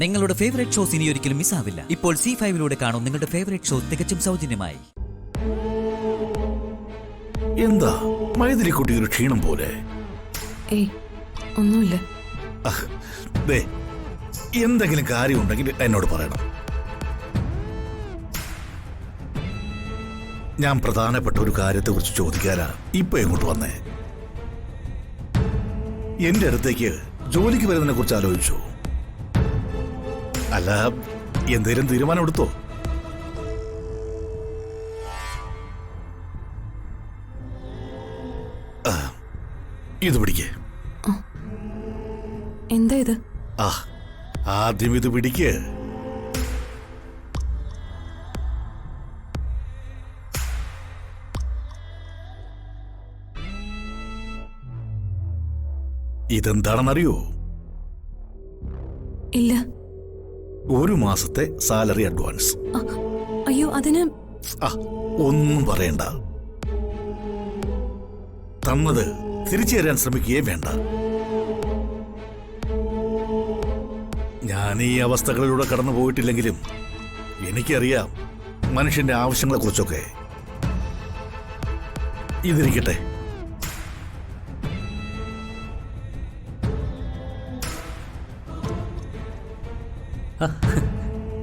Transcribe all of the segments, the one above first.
നിങ്ങളുടെ favourite shows ഇനി ഒരിക്കലും മിസ്സാവില്ല. ഇപ്പോൾ C5-ലൂടെ കാണും നിങ്ങളുടെ ഫേവറേറ്റ് ഷോ തികച്ചും സൗജന്യമായി. എന്താ മൈഥിലിക്കുട്ടി ഒരു ക്ഷീണം പോലെ? ഏയ് ഒന്നുമില്ല. എന്തെങ്കിലും കാര്യമുണ്ടെങ്കിൽ എന്നോട് പറയണം. ഞാൻ പ്രധാനപ്പെട്ട ഒരു കാര്യത്തെ കുറിച്ച് ചോദിക്കാനാ ഇപ്പൊ ഇങ്ങോട്ട് വന്നേ. എന്റെ അടുത്തേക്ക് ജോലിക്ക് വരുന്നതിനെ കുറിച്ച് ആലോചിച്ചു. അല്ല, എന്തേലും തീരുമാനം എടുത്തോ? ഇത് പിടിക്കേ. എന്താ ഇത്? ആദ്യം ഇത് പിടിക്ക്. ഇതെന്താണെന്നറിയോ? ഇല്ല. ഒരു മാസത്തെ സാലറി അഡ്വാൻസ്. അയ്യോ, അതിന് ഒന്നും പറയണ്ട. തന്നത് തിരിച്ചു തരാൻ ശ്രമിക്കുകയേ വേണ്ട. ഞാൻ ഈ അവസ്ഥകളിലൂടെ കടന്നു പോയിട്ടില്ലെങ്കിലും എനിക്കറിയാം മനുഷ്യന്റെ ആവശ്യങ്ങളെ കുറിച്ചൊക്കെ. ഇതിരിക്കട്ടെ.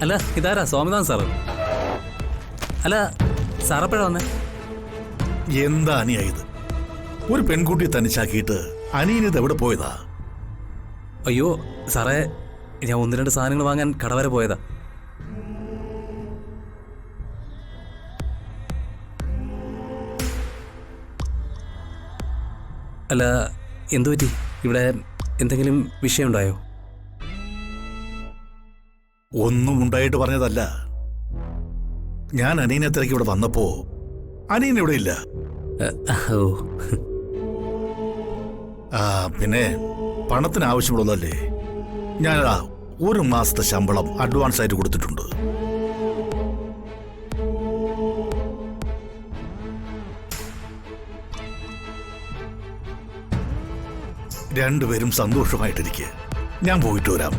അല്ല, ഇതാരാ? സ്വാമിനാഥൻ സാറ്? അല്ല, സാറെപ്പോഴാ വന്നേ? എന്താ അനിയായത്? ഒരു പെൺകുട്ടിയെ തനിച്ചാക്കിയിട്ട് അനിയനിത് എവിടെ പോയതാ? അയ്യോ സാറേ, ഞാൻ 1-2 സാധനങ്ങൾ വാങ്ങാൻ കട വരെ പോയതാ. അല്ല, എന്തു പറ്റി? ഇവിടെ എന്തെങ്കിലും വിഷയമുണ്ടായോ? ഒന്നും ഉണ്ടായിട്ട് പറഞ്ഞതല്ല. ഞാൻ അനിയനെ തിരക്കി ഇവിടെ വന്നപ്പോ അനിയൻ ഇവിടെ ഇല്ല. ഓ, പിന്നെ പണത്തിന് ആവശ്യമുള്ളതല്ലേ. ഞാനതാ 1 മാസത്തെ ശമ്പളം അഡ്വാൻസ് ആയിട്ട് കൊടുത്തിട്ടുണ്ട്. രണ്ടുപേരും സന്തോഷമായിട്ടിരിക്കുക. ഞാൻ പോയിട്ട് വരാം.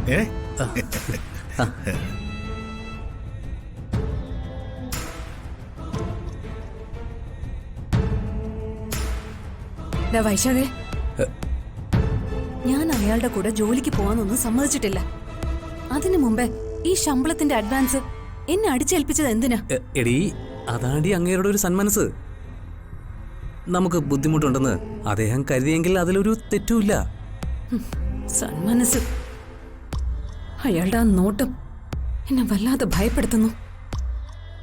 വൈശാഖേ, ഞാൻ അയാളുടെ കൂടെ ജോലിക്ക് പോവാനൊന്നും സമ്മതിച്ചിട്ടില്ല. അതിനു മുമ്പേ ഈ ശമ്പളത്തിന്റെ അഡ്വാൻസ് എന്നെ അടിച്ചേൽപ്പിച്ചത് എന്തിനാ? എടീ, അതാണ്ടി അങ്ങേരുടെ ഒരു സന്മനസ്. നമുക്ക് ബുദ്ധിമുട്ടുണ്ടെന്ന് അദ്ദേഹം കരുതിയെങ്കിൽ അതിലൊരു തെറ്റുമില്ല. സന്മനസ്. അയാളുടെ ആ നോട്ടം എന്നെ വല്ലാതെ ഭയപ്പെടുത്തുന്നു.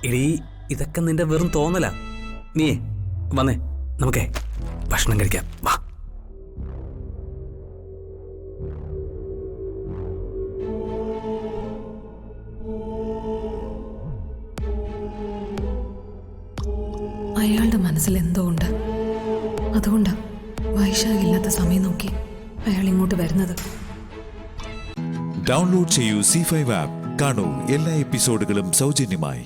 എടീ, ഇതൊക്കെ നിന്റെ വെറും തോന്നലാ. നീയേ വന്നേ, നമുക്കേ ഭക്ഷണം കഴിക്കാം, വാ. അയാളുടെ മനസ്സിൽ എന്തോ ഉണ്ട്. അതുകൊണ്ടാ വൈശാഖില്ലാത്ത സമയം നോക്കി അയാൾ ഇങ്ങോട്ട് വരുന്നത്. ഡൗൺലോഡ് ചെയ്യൂ C5 ആപ്പ്. കാണൂ എല്ലാ എപ്പിസോഡുകളും സൗജന്യമായി.